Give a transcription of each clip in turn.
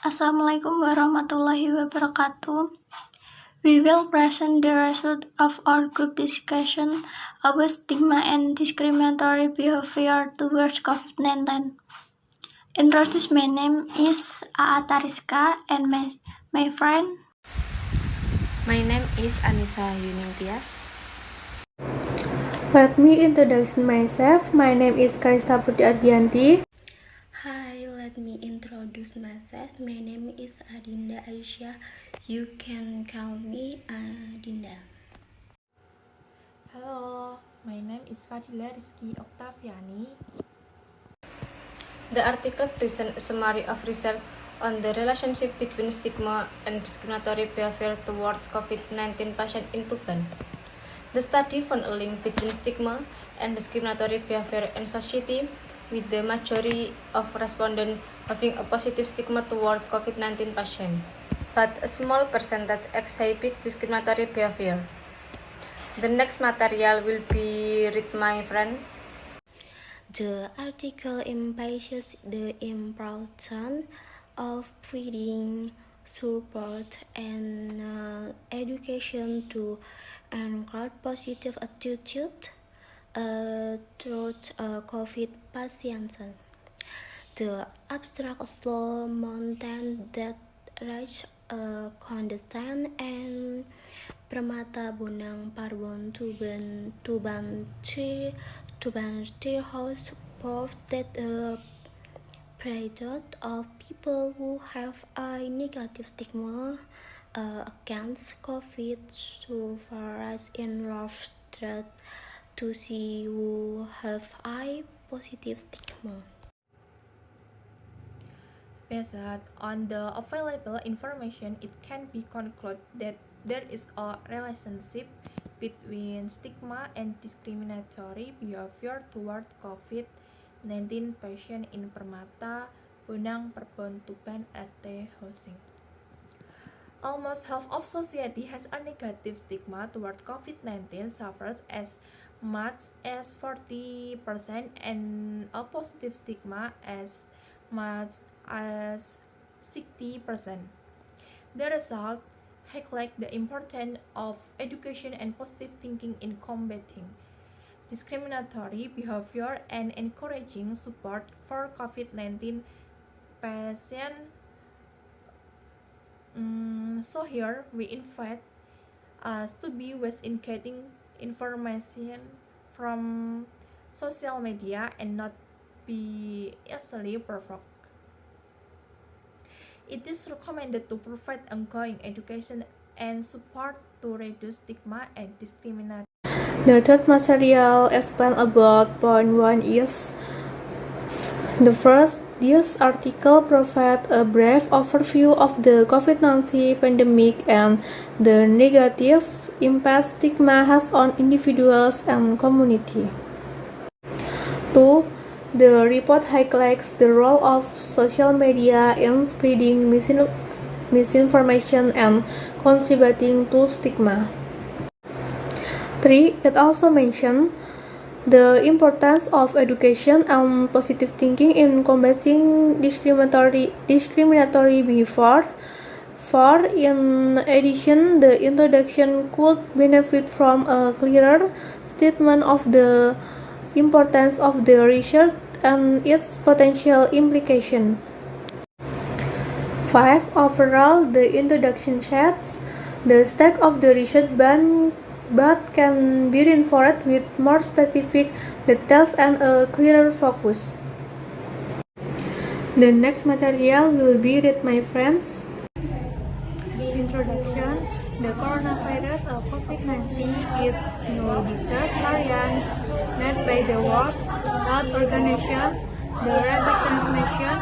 Assalamualaikum warahmatullahi wabarakatuh. We will present the result of our group discussion about stigma and discriminatory behavior towards COVID-19. Introduce, my name is Aata Rizka and my friend. My name is Anissa Yuningtyas. Let me introduce myself. My name is Karista Putri Ardianti. Hi, let me introduce myself. My name is Adinda Aisyah. You can call me Adinda. Hello, my name is Fadila Rizky Oktaviani. The article presents a summary of research on the relationship between stigma and discriminatory behavior towards COVID-19 patients in Tuban. The study found a link between stigma and discriminatory behavior in society, with the majority of respondents having a positive stigma towards COVID-19 patients, but a small percentage exhibit discriminatory behavior. The next material will be read my friend. The article emphasizes the importance of providing support and education to encourage positive attitude towards COVID patients. The abstract also maintains that race, Kondestan and Permata Bonang Parbon Tuban Tea House proved that a prejudice of people who have a negative stigma against COVID survives in large threat to see who have a positive stigma. Based on the available information, it can be concluded that there is a relationship between stigma and discriminatory behavior toward COVID-19 patients in Permata, Bonang, Perbon, Tuban, RT housing. Almost half of society has a negative stigma toward COVID-19 sufferers as much as 40% and a positive stigma as much as 60%. The result highlights the importance of education and positive thinking in combating discriminatory behavior and encouraging support for COVID-19 patients. So here we invite us to be wise in getting information from social media and not be easily provoked. It is recommended to provide ongoing education and support to reduce stigma and discrimination. The third material explains about point 1 is the first. This article provides a brief overview of the COVID-19 pandemic and the negative impact stigma has on individuals and community. 2. The report highlights the role of social media in spreading misinformation and contributing to stigma. 3. It also mentions the importance of education and positive thinking in combating discriminatory behavior. 4. In addition, the introduction could benefit from a clearer statement of the importance of the research and its potential implication. 5. Overall, the introduction sets the stake of the research but can be reinforced with more specific details and a clearer focus. The next material will be read, my friends. Introduction. The coronavirus of COVID-19 is no disease variant made by the World Health Organization. The rapid transmission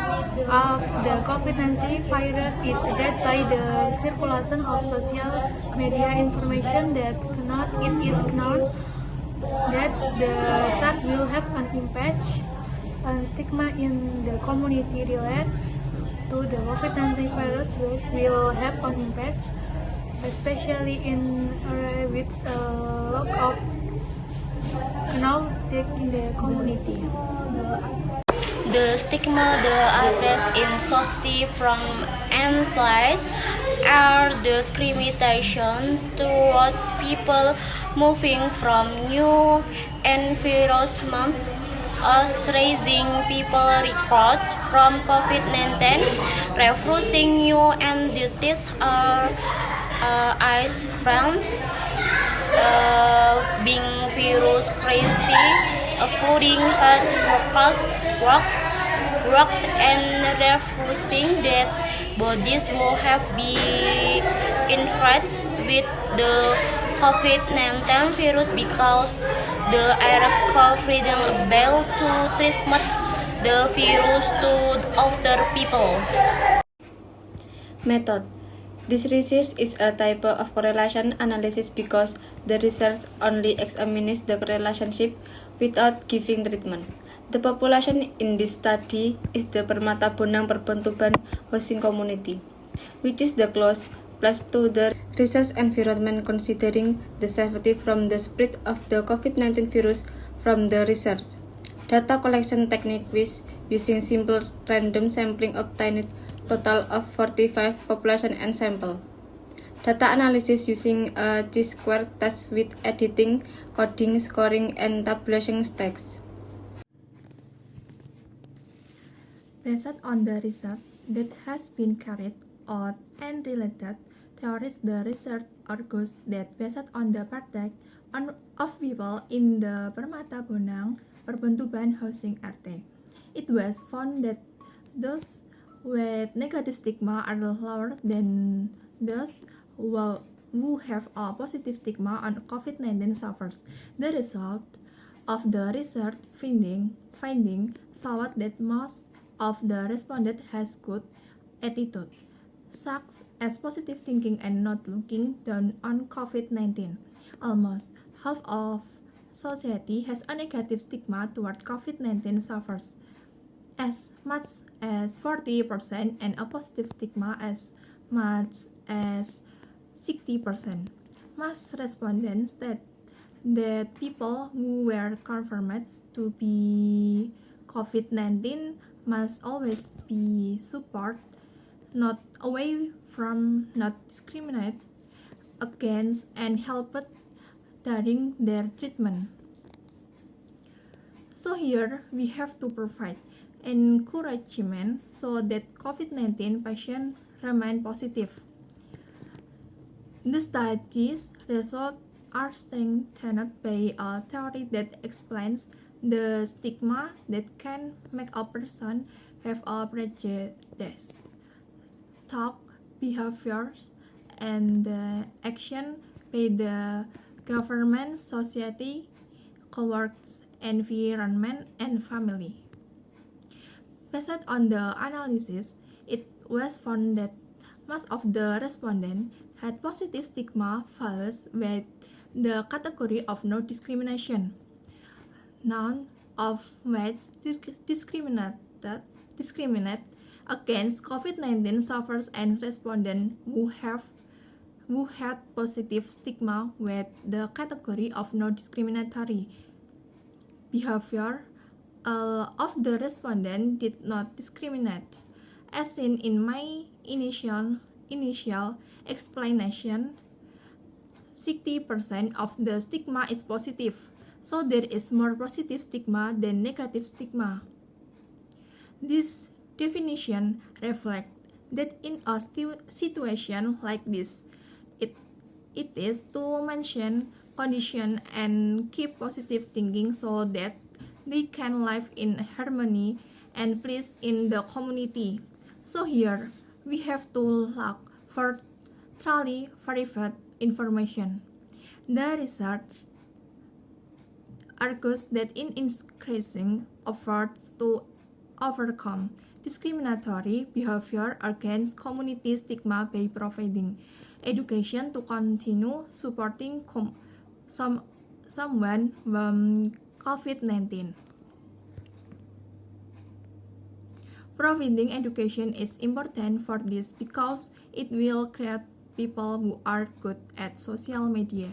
of the COVID-19 virus is aided by the circulation of social media information that it is known that the threat will have an impact on stigma in the community related to the COVID-19 virus, which will have an impact, especially in areas with a lack of knowledge in the community. The stigma that appears in society from any place are discrimination toward people moving from new environments, ostracizing people recovered from COVID-19, refusing new entities or eyes friends, being virus crazy, avoiding hard works and refusing that bodies will have been infected with the COVID-19 virus because the air covering able to transmit the virus to other people. Method. This research is a type of correlation analysis because the research only examines the relationship without giving treatment. The population in this study is the Permata Bonang Perbentukan housing community, which is the close place to the research environment considering the safety from the spread of the COVID-19 virus from the research. Data collection technique with using simple random sampling obtained total of 45 population and sample. Data analysis using a T-squared test with editing, coding, scoring, and tabulation text. Based on the research that has been carried out and related theories, the research argues that based on the practice of people in the Permata Bonang Perbentukan housing RT, it was found that those with negative stigma are lower than those who have a positive stigma on COVID-19 sufferers. The result of the research finding showed that most of the respondents has good attitude, such as positive thinking and not looking down on COVID-19. Almost half of society has a negative stigma toward COVID-19 sufferers, as much as 40%, and a positive stigma as much as 60%. Most respondents said that people who were confirmed to be COVID-19 must always be supported, not away from, not discriminated against, and helped during their treatment. So here we have to provide encouragement so that COVID-19 patients remain positive. The study's results are strengthened by a theory that explains the stigma that can make a person have a prejudice, thought, behaviors, and the action by the government, society, co-workers, environment, and family. Based on the analysis, it was found that most of the respondents had positive stigma falls with the category of no discrimination. None of which discriminate against COVID-19 sufferers and respondents who had positive stigma with the category of no discriminatory behavior. All of the respondents did not discriminate. As seen in my initial explanation, 60% of the stigma is positive, so there is more positive stigma than negative stigma. This definition reflects that in a situation like this, it is to mention condition and keep positive thinking so that they can live in harmony and peace in the community. So here, we have to look for truly verified information. The research argues that in increasing efforts to overcome discriminatory behavior against community stigma by providing education to continue supporting someone COVID-19. Providing education is important for this because it will create people who are good at social media.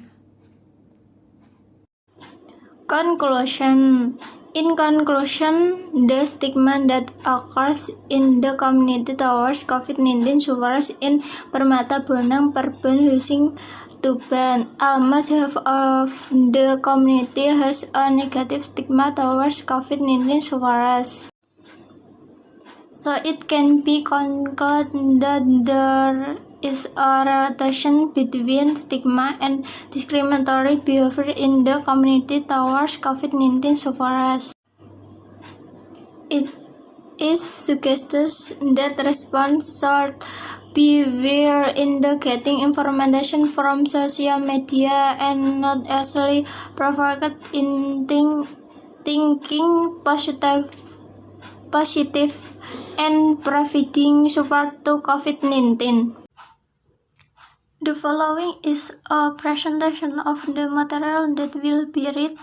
Conclusion. In conclusion, the stigma that occurs in the community towards COVID-19 suffers in Permata Bonang Perban Husing Tuban. Almost half of the community has a negative stigma towards COVID-19 sufferers. So it can be concluded that there is a relation between stigma and discriminatory behavior in the community towards COVID-19 sufferers. It is suggested that response should be aware in the getting information from social media and not easily provoked in thinking positive and providing support to COVID-19. The following is a presentation of the material that will be read